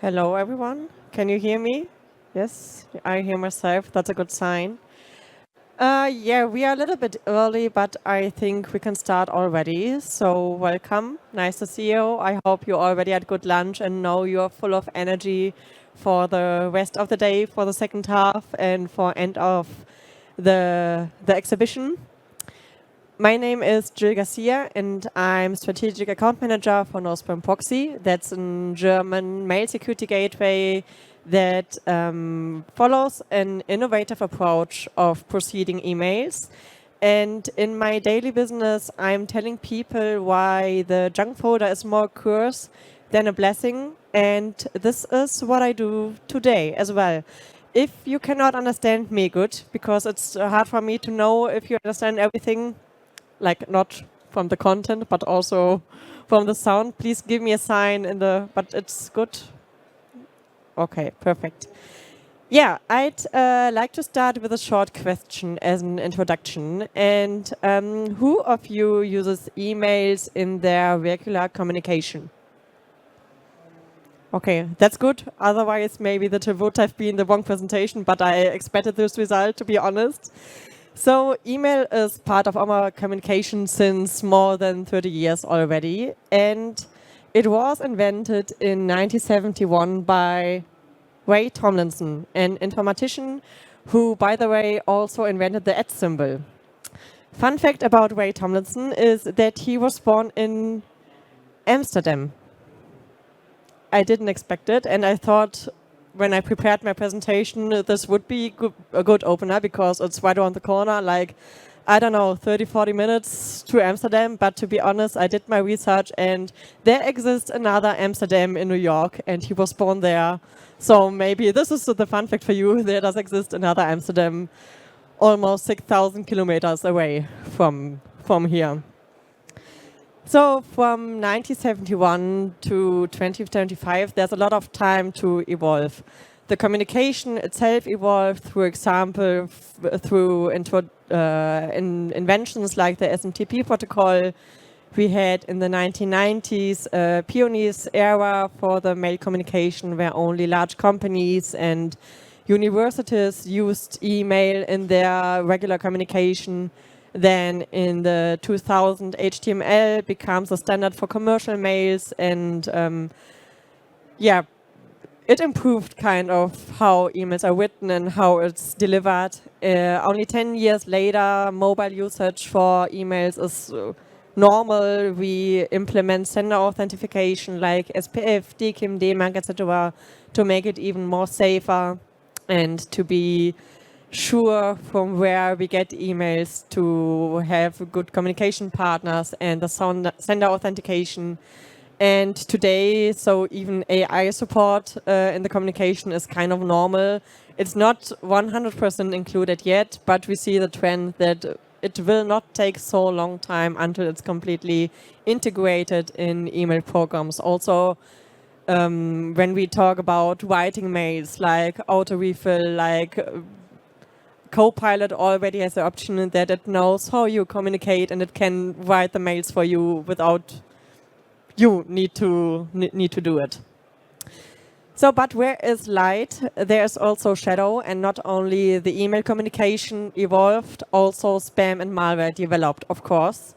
Hello, everyone. Can you hear me? Yes, I hear myself. That's a good sign. Yeah, we are a little bit early, but I think we can start already. So, welcome. Nice to see you. I hope you already had good lunch and know you are full of energy for the rest of the day, for the second half, and for end of the exhibition. My name is Jill Garcia, and I'm Strategic Account Manager for Northbound Proxy. That's a German mail security gateway that follows an innovative approach of proceeding emails. And in my daily business, I'm telling people why the junk folder is more a curse than a blessing. And this is what I do today as well. If you cannot understand me, good, because it's hard for me to know if you understand everything, like not from the content, but also from the sound. Please give me a sign but it's good. Okay, perfect. Yeah, I'd like to start with a short question as an introduction. And who of you uses emails in their regular communication? Okay, that's good. Otherwise, maybe that would have been the wrong presentation, but I expected this result, to be honest. So email is part of our communication since more than 30 years already. And it was invented in 1971 by Ray Tomlinson, an informatician who, by the way, also invented the @ symbol. Fun fact about Ray Tomlinson is that he was born in Amsterdam. I didn't expect it, and I thought when I prepared my presentation, this would be a good opener because it's right around the corner, like, I don't know, 30, 40 minutes to Amsterdam. But to be honest, I did my research and there exists another Amsterdam in New York and he was born there. So maybe this is the fun fact for you. There does exist another Amsterdam almost 6,000 kilometers away from here. So from 1971 to 2025, there's a lot of time to evolve. The communication itself evolved, for example, through inventions like the SMTP protocol. We had in the 1990s a pioneers era for the mail communication where only large companies and universities used email in their regular communication. Then in the 2000, HTML becomes a standard for commercial mails, and yeah, it improved kind of how emails are written and how it's delivered. Only 10 years later, mobile usage for emails is normal. We implement sender authentication like SPF, DKIM, DMARC, etc. to make it even more safer and to be sure from where we get emails to have good communication partners and the sender authentication. And today, so even AI support in the communication is kind of normal. It's not 100% included yet, but we see the trend that it will not take so long time until it's completely integrated in email programs. Also, when we talk about writing mails, like auto refill, like Copilot already has the option that it knows how you communicate and it can write the mails for you without you need to do it. So, but where is light, there's also shadow, and not only the email communication evolved, also spam and malware developed, of course.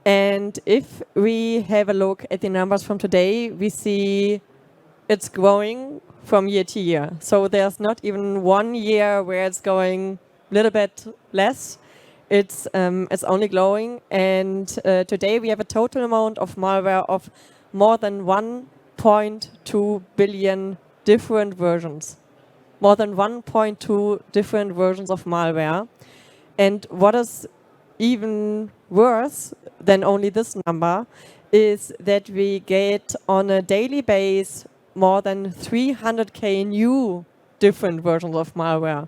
And if we have a look at the numbers from today, we see it's growing from year to year. So there's not even 1 year where it's going a little bit less. It's only growing. And today we have a total amount of malware of more than 1.2 billion different versions. More than 1.2 different versions of malware. And what is even worse than only this number is that we get on a daily basis more than 300k new different versions of malware.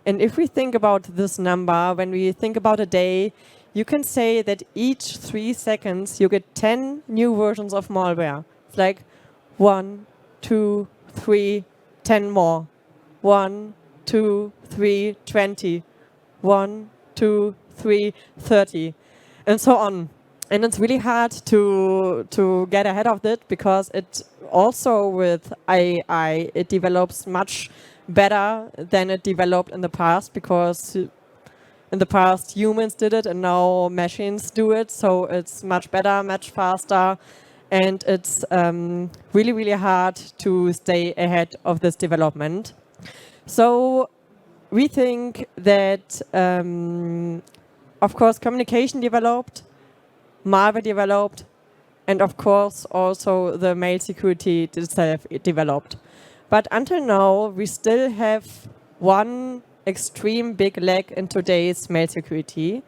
And if we think about this number, when we think about a day, you can say that each 3 seconds you get 10 new versions of malware. It's like 1, 2, 3, 10 more. 1, 2, 3, 20. 1, 2, 3, 30. And so on. And it's really hard to get ahead of it, because it also with AI, it develops much better than it developed in the past, because in the past humans did it and now machines do it. So it's much better, much faster, and it's really, really hard to stay ahead of this development. So we think that, of course, communication developed, malware developed, and of course also the mail security itself developed. But until now, we still have one extreme big lag in today's mail security,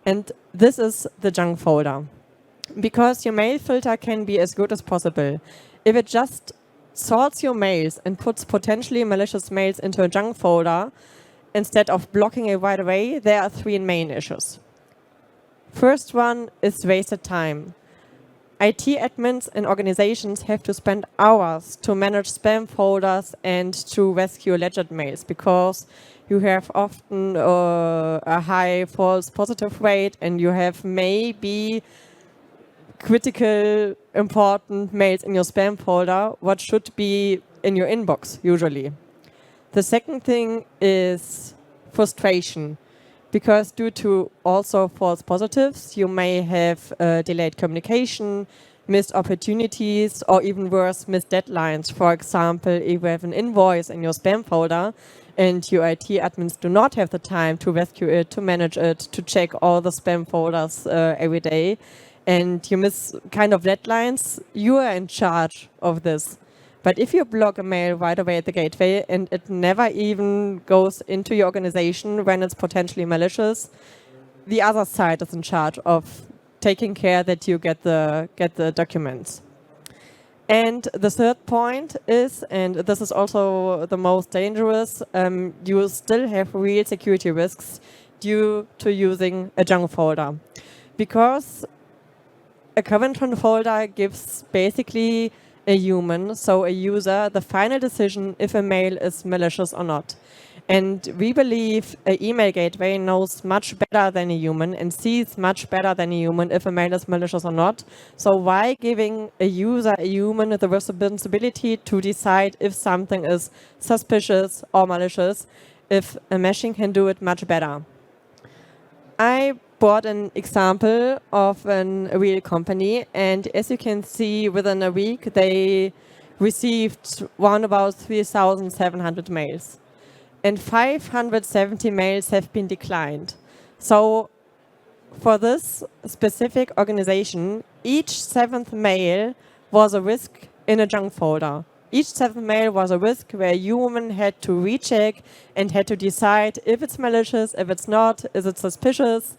and this is the junk folder. Because your mail filter can be as good as possible. If it just sorts your mails and puts potentially malicious mails into a junk folder instead of blocking it right away, there are three main issues. First one is wasted time. IT admins and organizations have to spend hours to manage spam folders and to rescue alleged mails, because you have often a high false positive rate, and you have maybe critical important mails in your spam folder, what should be in your inbox usually. The second thing is frustration, because due to also false positives, you may have delayed communication, missed opportunities, or even worse, missed deadlines. For example, if you have an invoice in your spam folder and your IT admins do not have the time to rescue it, to manage it, to check all the spam folders every day, and you miss kind of deadlines, you are in charge of this. But if you block a mail right away at the gateway and it never even goes into your organization when it's potentially malicious, the other side is in charge of taking care that you get the documents. And the third point is, and this is also the most dangerous, you still have real security risks due to using a junk folder. Because a Coventron folder gives basically a human, so a user, the final decision if a mail is malicious or not. And we believe an email gateway knows much better than a human and sees much better than a human if a mail is malicious or not. So why giving a user, a human, the responsibility to decide if something is suspicious or malicious, if a machine can do it much better? I brought an example of a real company, and as you can see, within a week they received around about 3,700 mails, and 570 mails have been declined. So for this specific organization, each seventh mail was a risk in a junk folder. Each seventh mail was a risk where a human had to recheck and had to decide if it's malicious, if it's not, is it suspicious.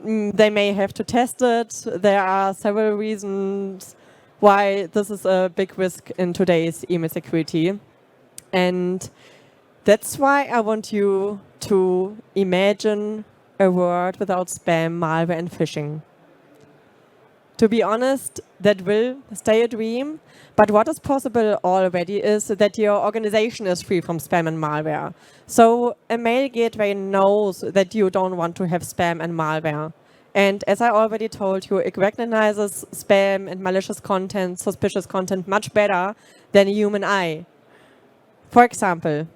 They may have to test it. There are several reasons why this is a big risk in today's email security. And that's why I want you to imagine a world without spam, malware, and phishing. To be honest, that will stay a dream, but what is possible already is that your organization is free from spam and malware. So a mail gateway knows that you don't want to have spam and malware. And as I already told you, it recognizes spam and malicious content, suspicious content much better than a human eye. For example,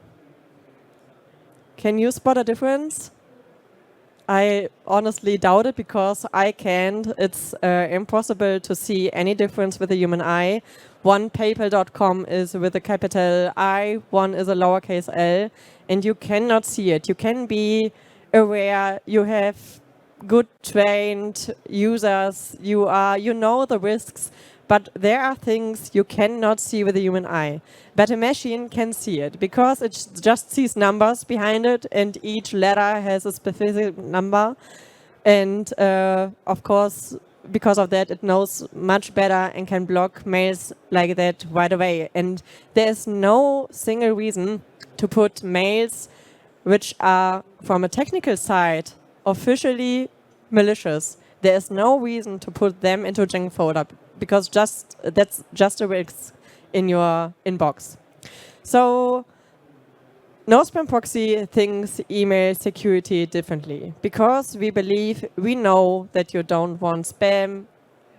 can you spot a difference? I honestly doubt it, because I can't. It's impossible to see any difference with a human eye. One PayPal.com is with a capital I, one is a lowercase l, and you cannot see it. You can be aware, you have good trained users, you know the risks, but there are things you cannot see with a human eye. But a machine can see it, because it just sees numbers behind it, and each letter has a specific number. And of course, because of that, it knows much better and can block mails like that right away. And there's no single reason to put mails which are, from a technical side, officially malicious. There is no reason to put them into a junk folder, because that's just a risk in your inbox. So No Spam Proxy thinks email security differently because we know that you don't want spam,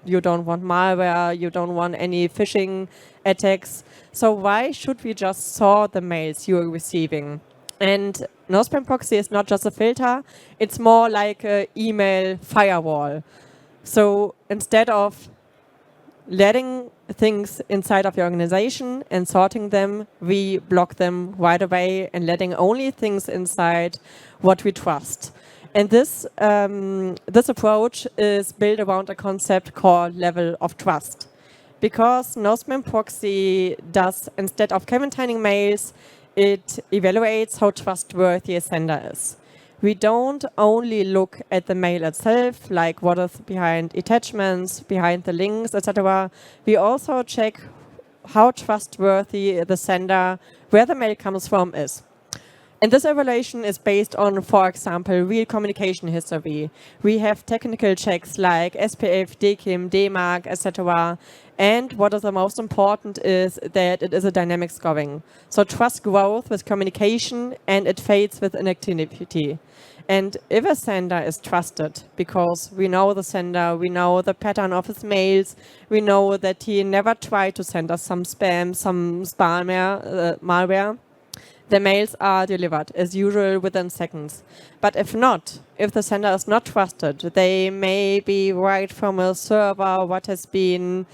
you don't want malware, you don't want any phishing attacks. So why should we just sort the mails you're receiving? And no Spam Proxy is not just a filter, it's more like an email firewall. So instead of letting things inside of your organization and sorting them, we block them right away and letting only things inside what we trust. And this approach is built around a concept called level of trust. Because no Spam Proxy does, instead of quarantining mails, it evaluates how trustworthy a sender is. We don't only look at the mail itself, like what is behind attachments, behind the links, etc. We also check how trustworthy the sender, where the mail comes from, is. And this evaluation is based on, for example, real communication history. We have technical checks like SPF, DKIM, DMARC, etc. And what is the most important is that it is a dynamic scoring. So trust grows with communication and it fades with inactivity. And if a sender is trusted, because we know the sender, we know the pattern of his mails, we know that he never tried to send us some spam, some malware, the mails are delivered as usual within seconds. But if not, if the sender is not trusted, they may be right from a server what has been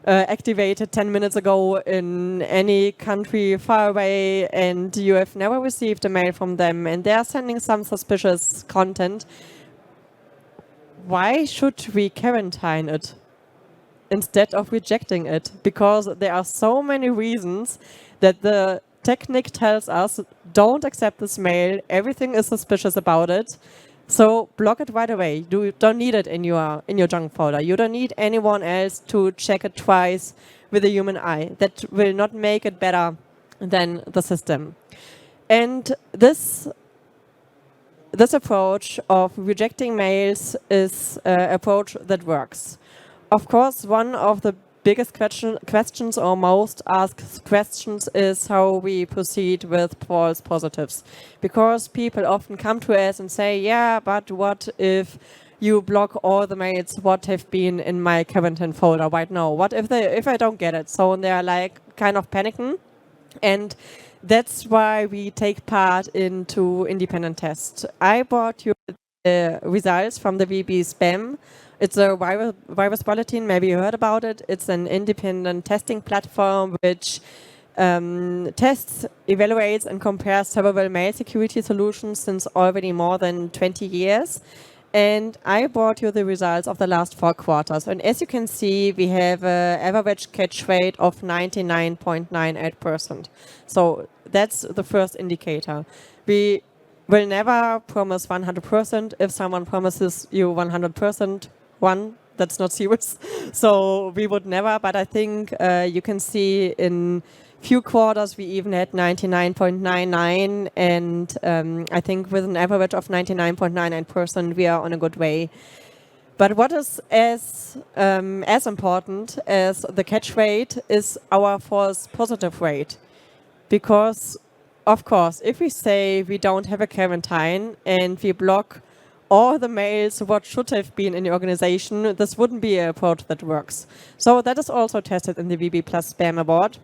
activated 10 minutes ago in any country far away and you have never received a mail from them and they are sending some suspicious content. Why should we quarantine it instead of rejecting it? Because there are so many reasons that the technique tells us, don't accept this mail, everything is suspicious about it, so block it right away. You don't need it in your junk folder. You don't need anyone else to check it twice with a human eye. That will not make it better than the system. And this approach of rejecting mails is an approach that works. Of course, one of the biggest questions or most asked questions is how we proceed with false positives. Because people often come to us and say, yeah, but what if you block all the mails what have been in my quarantine folder right now? What if I don't get it? So they're like kind of panicking. And that's why we take part into independent tests. I brought you the results from the VB Spam. It's a virus bulletin, maybe you heard about it. It's an independent testing platform which tests, evaluates and compares several mail security solutions since already more than 20 years. And I brought you the results of the last 4 quarters. And as you can see, we have an average catch rate of 99.98%. So that's the first indicator. We will never promise 100%. If someone promises you 100%, that's not serious. So we would never, but I think you can see in few quarters we even had 99.99 and I think with an average of 99.99% we are on a good way. But what is as important as the catch rate is our false positive rate. Because, of course, if we say we don't have a quarantine and we block all the mails what should have been in the organization, this wouldn't be an approach that works. So that is also tested in the VB Plus Spam Award.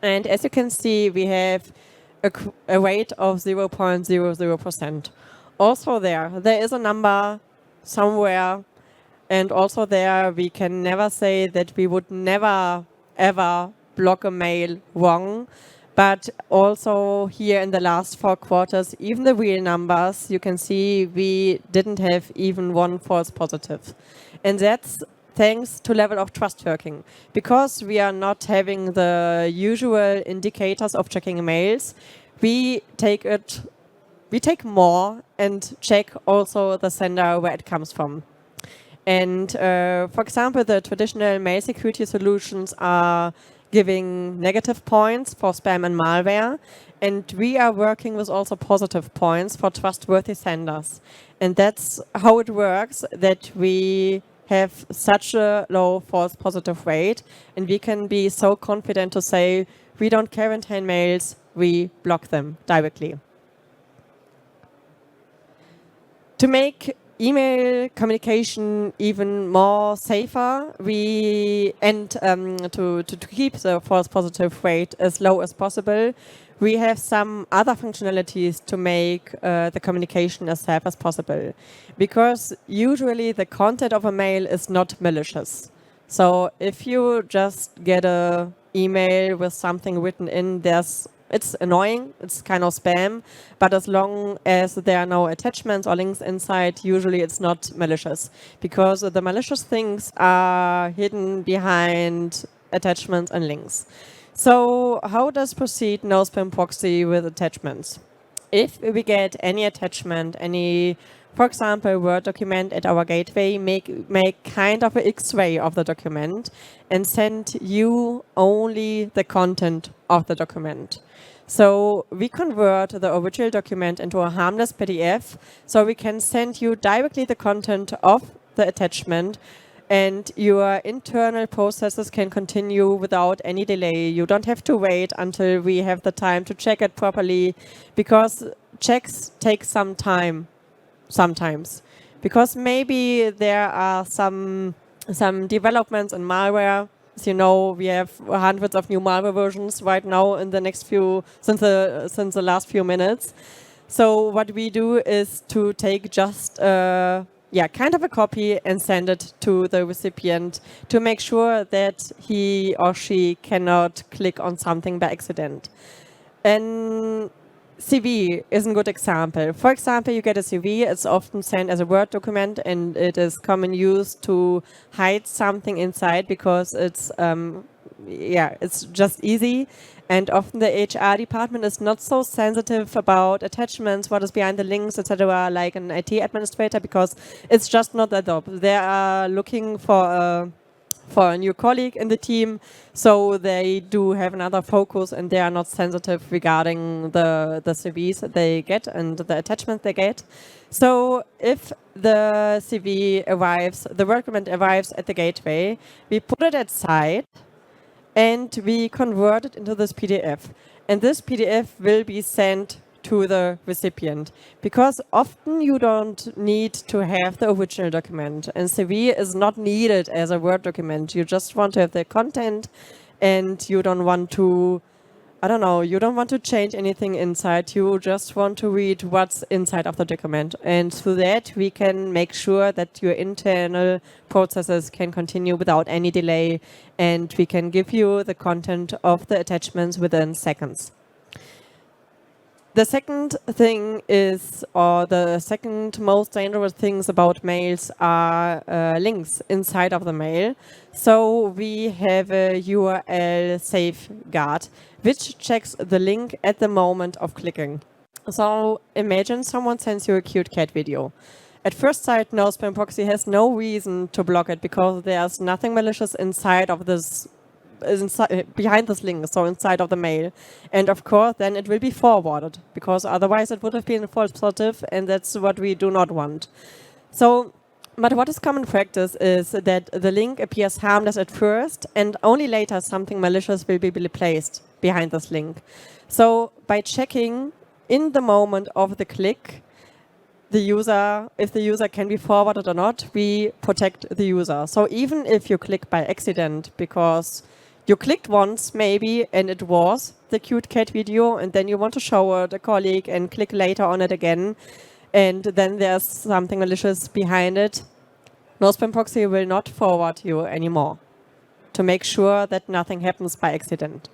And as you can see, we have a rate of 0.00%. Also there is a number somewhere, and also there we can never say that we would never ever block a mail wrong. But also here in the last 4 quarters, even the real numbers, you can see we didn't have even one false positive. And that's thanks to level of trust working. Because we are not having the usual indicators of checking mails, we take more and check also the sender where it comes from. And for example, the traditional mail security solutions are giving negative points for spam and malware. And we are working with also positive points for trustworthy senders. And that's how it works, that we have such a low false positive rate. And we can be so confident to say, we don't quarantine mails, we block them directly. To make email communication even more safer, to keep the false positive rate as low as possible, we have some other functionalities to make the communication as safe as possible. Because usually the content of a mail is not malicious. So if you just get an email with something written in, it's annoying, it's kind of spam, but as long as there are no attachments or links inside, usually it's not malicious, because the malicious things are hidden behind attachments and links. So how does proceed no spam proxy with attachments? If we get any attachment, for example, Word document at our gateway, make kind of an X-ray of the document and send you only the content of the document. So we convert the original document into a harmless PDF, so we can send you directly the content of the attachment, and your internal processes can continue without any delay. You don't have to wait until we have the time to check it properly, because checks take some time sometimes. Because maybe there are some developments in malware. As you know, we have hundreds of new malware versions right now in the next since the last few minutes. So what we do is to take just kind of a copy and send it to the recipient to make sure that he or she cannot click on something by accident. And CV is a good example. For example, you get a CV, it's often sent as a Word document, and it is common use to hide something inside because it's just easy. And often the HR department is not so sensitive about attachments, what is behind the links, etc., like an IT administrator, because it's just not their job. They are looking for a new colleague in the team, so they do have another focus and they are not sensitive regarding the CVs that they get and the attachments they get. So if the CV arrives, the document arrives at the gateway, we put it aside and we convert it into this PDF. And this PDF will be sent to the recipient, because often you don't need to have the original document, and CV is not needed as a Word document. You just want to have the content, and you don't want to, you don't want to change anything inside. You just want to read what's inside of the document, and through that we can make sure that your internal processes can continue without any delay, and we can give you the content of the attachments within seconds. The second thing is, or the second most dangerous things about mails are links inside of the mail. So we have a URL safeguard, which checks the link at the moment of clicking. So imagine someone sends you a cute cat video. At first sight, no spam proxy has no reason to block it, because there's nothing malicious inside of this behind this link, so inside of the mail. And of course, then it will be forwarded, because otherwise it would have been false positive, and that's what we do not want. So, but what is common practice is that the link appears harmless at first, and only later something malicious will be placed behind this link. So by checking in the moment of the click, if the user can be forwarded or not, we protect the user. So even if you click by accident, because you clicked once maybe and it was the cute cat video, and then you want to show it a colleague and click later on it again, and then there's something malicious behind it, no spam proxy will not forward you anymore, to make sure that nothing happens by accident.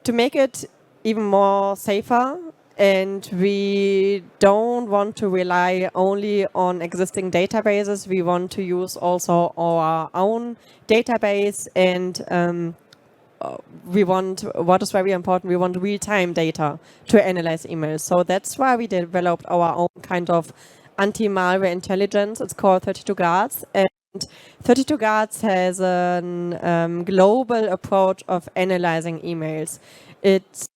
To make it even more safer, and we don't want to rely only on existing databases, we want to use also our own database, and what is very important, we want real-time data to analyze emails. So that's why we developed our own kind of anti-malware intelligence. It's called 32 Guards. And 32 Guards has a global approach of analyzing emails. It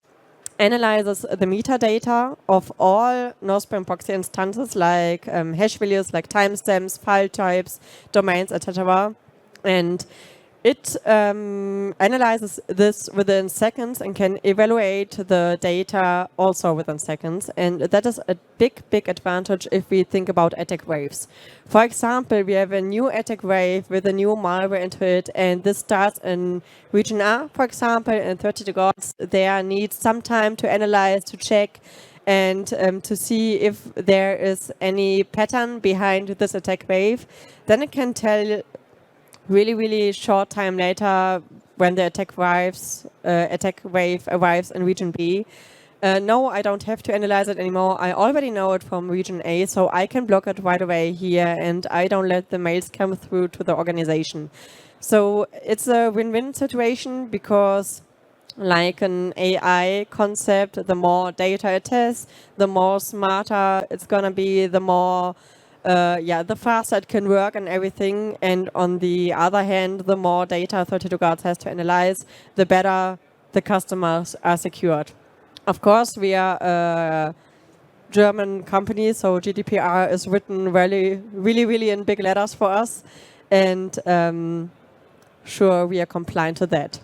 analyzes the metadata of all no-spam proxy instances, like hash values, like timestamps, file types, domains, etc. And It analyzes this within seconds and can evaluate the data also within seconds. And that is a big, big advantage if we think about attack waves. For example, we have a new attack wave with a new malware into it, and this starts in region A, for example, and 30 degrees. There needs some time to analyze, to check, and to see if there is any pattern behind this attack wave. Then it can tell really, really short time later when the attack wave arrives in region B. No, I don't have to analyze it anymore. I already know it from region A, so I can block it right away here, and I don't let the mails come through to the organization. So it's a win-win situation because, like an AI concept, the more data it has, the more smarter it's gonna be, the more the faster it can work and everything. And on the other hand, the more data 32Guards has to analyze, the better the customers are secured. Of course, we are a German company, so GDPR is written really, really, really in big letters for us. And sure, we are compliant to that.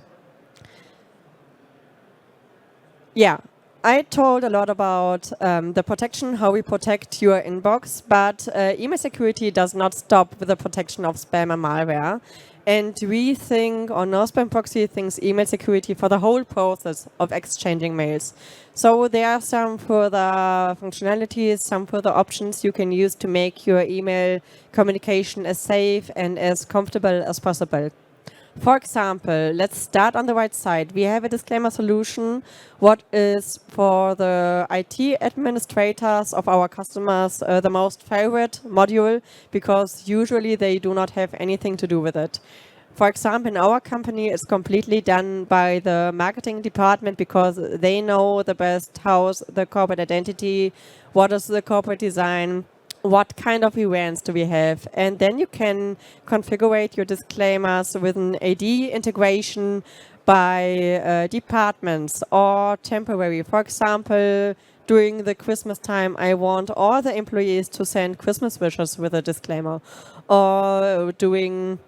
Yeah. I told a lot about the protection, how we protect your inbox, but email security does not stop with the protection of spam and malware. And we think, or No Spam Proxy thinks, email security for the whole process of exchanging mails. So there are some further functionalities, some further options you can use to make your email communication as safe and as comfortable as possible. For example, let's start on the right side. We have a disclaimer solution, what is for the IT administrators of our customers the most favorite module, because usually they do not have anything to do with it. For example, in our company, it's completely done by the marketing department because they know the best how's the corporate identity, what is the corporate design, what kind of events do we have, and then you can configure your disclaimers with an AD integration by departments or temporary. For example, during the Christmas time, I want all the employees to send Christmas wishes with a disclaimer. Or during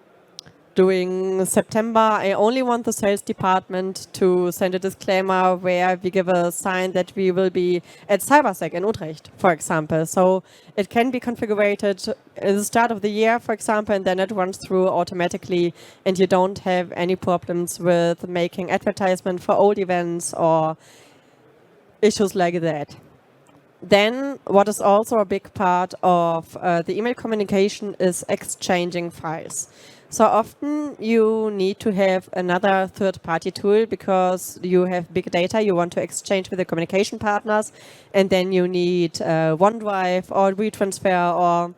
September, I only want the sales department to send a disclaimer where we give a sign that we will be at Cybersec in Utrecht, for example. So it can be configured at the start of the year, for example, and then it runs through automatically, and you don't have any problems with making advertisement for old events or issues like that. Then what is also a big part of the email communication is exchanging files. So often you need to have another third-party tool because you have big data you want to exchange with the communication partners, and then you need OneDrive or WeTransfer or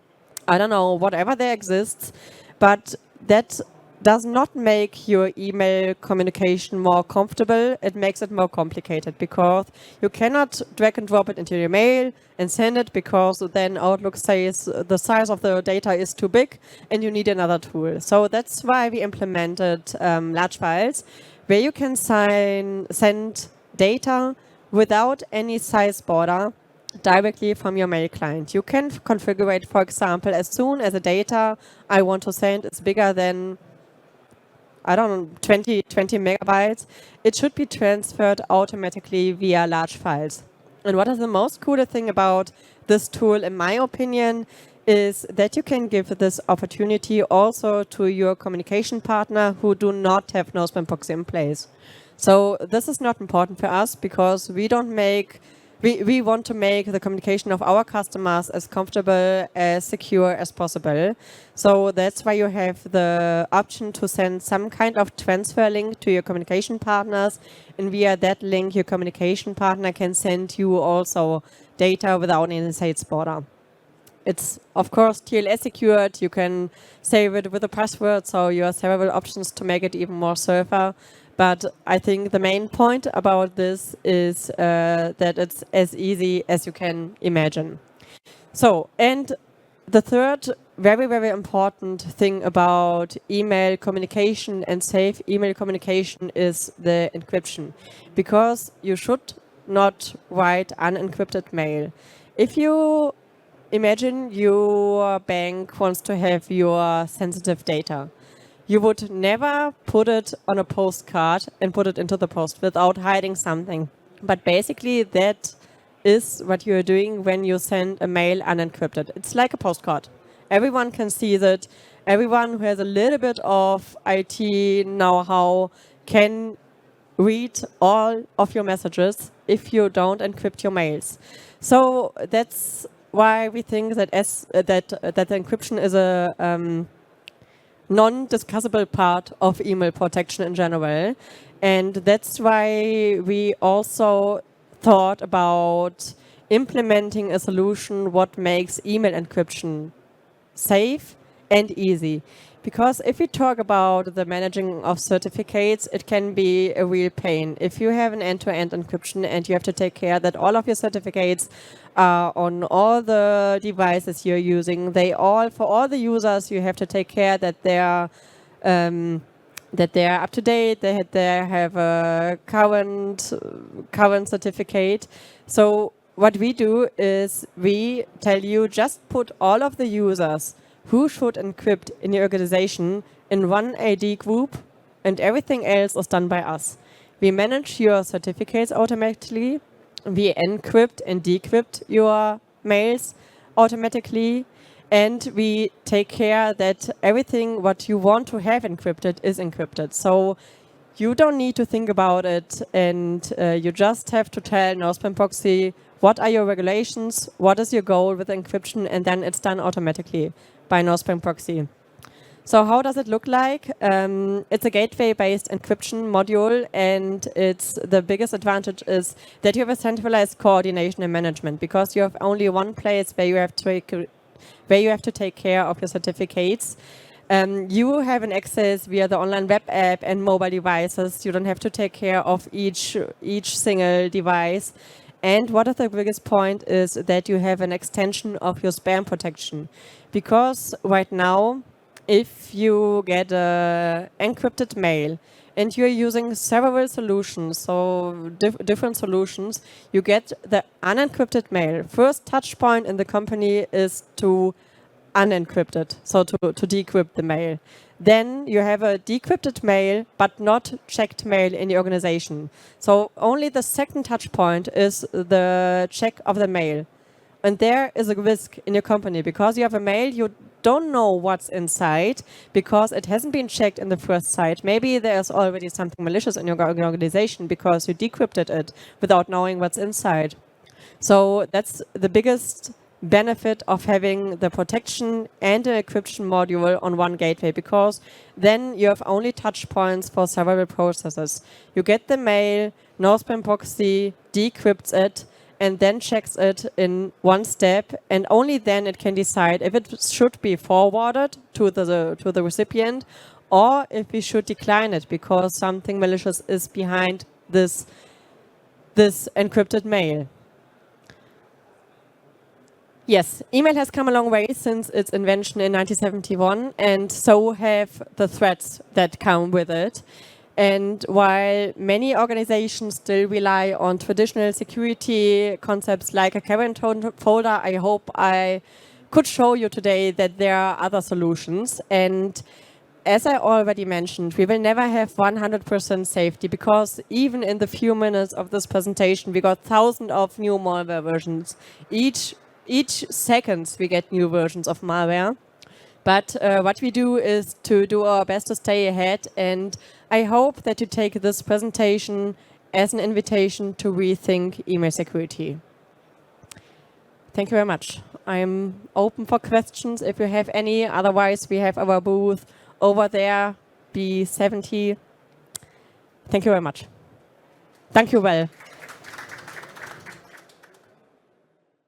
I don't know, whatever there exists. But that does not make your email communication more comfortable. It makes it more complicated because you cannot drag and drop it into your mail and send it, because then Outlook says the size of the data is too big and you need another tool. So that's why we implemented large files where you can send data without any size border directly from your mail client. You can configure it, for example, as soon as the data I want to send is bigger than, I don't know, 20 megabytes, it should be transferred automatically via large files. And what is the most cool thing about this tool, in my opinion, is that you can give this opportunity also to your communication partner who do not have No Spam Proxy in place. So this is not important for us because we want to make the communication of our customers as comfortable, as secure as possible. So that's why you have the option to send some kind of transfer link to your communication partners. And via that link, your communication partner can send you also data without any size border. It's, of course, TLS secured. You can save it with a password, so you have several options to make it even more safer. But I think the main point about this is that it's as easy as you can imagine. So, and the third very, very important thing about email communication and safe email communication is the encryption. Because you should not write unencrypted mail. If you imagine your bank wants to have your sensitive data, you would never put it on a postcard and put it into the post without hiding something. But basically, that is what you're doing when you send a mail unencrypted. It's like a postcard. Everyone can see that. Everyone who has a little bit of IT know-how can read all of your messages if you don't encrypt your mails. So that's why we think that that the encryption is a non-discussable part of email protection in general. And that's why we also thought about implementing a solution what makes email encryption safe and easy. Because if we talk about the managing of certificates, it can be a real pain. If you have an end-to-end encryption and you have to take care that all of your certificates are on all the devices you're using, for all the users, you have to take care that they are up to date, they have a current certificate. So what we do is we tell you just put all of the users who should encrypt in your organization in one AD group, and everything else is done by us. We manage your certificates automatically. We encrypt and decrypt your mails automatically. And we take care that everything what you want to have encrypted is encrypted. So you don't need to think about it, and you just have to tell no-spam proxy what are your regulations, what is your goal with encryption, and then it's done automatically by no-spam proxy. So how does it look like? It's a gateway-based encryption module, and the biggest advantage is that you have a centralized coordination and management, because you have only one place where you have to take care of your certificates. You have an access via the online web app and mobile devices. You don't have to take care of each single device. And what is the biggest point is that you have an extension of your spam protection. Because right now, if you get an encrypted mail and you're using several solutions, so different solutions, you get the unencrypted mail. First touch point in the company is to unencrypt it, so to decrypt the mail. Then you have a decrypted mail, but not checked mail in the organization. So only the second touch point is the check of the mail. And there is a risk in your company, because you have a mail, you don't know what's inside, because it hasn't been checked in the first site. Maybe there's already something malicious in your organization because you decrypted it without knowing what's inside. So that's the biggest benefit of having the protection and the encryption module on one gateway, because then you have only touch points for several processes. You get the mail, no-spam proxy decrypts it, and then checks it in one step, and only then it can decide if it should be forwarded to the recipient, or if we should decline it because something malicious is behind this encrypted mail. Yes, email has come a long way since its invention in 1971, and so have the threats that come with it. And while many organizations still rely on traditional security concepts like a current folder, I hope I could show you today that there are other solutions. And as I already mentioned, we will never have 100% safety, because even in the few minutes of this presentation, we got thousands of new malware versions. Each second we get new versions of malware. But what we do is to do our best to stay ahead, and I hope that you take this presentation as an invitation to rethink email security. Thank you very much. I'm open for questions if you have any. Otherwise, we have our booth over there, B70. Thank you very much. Thank you well.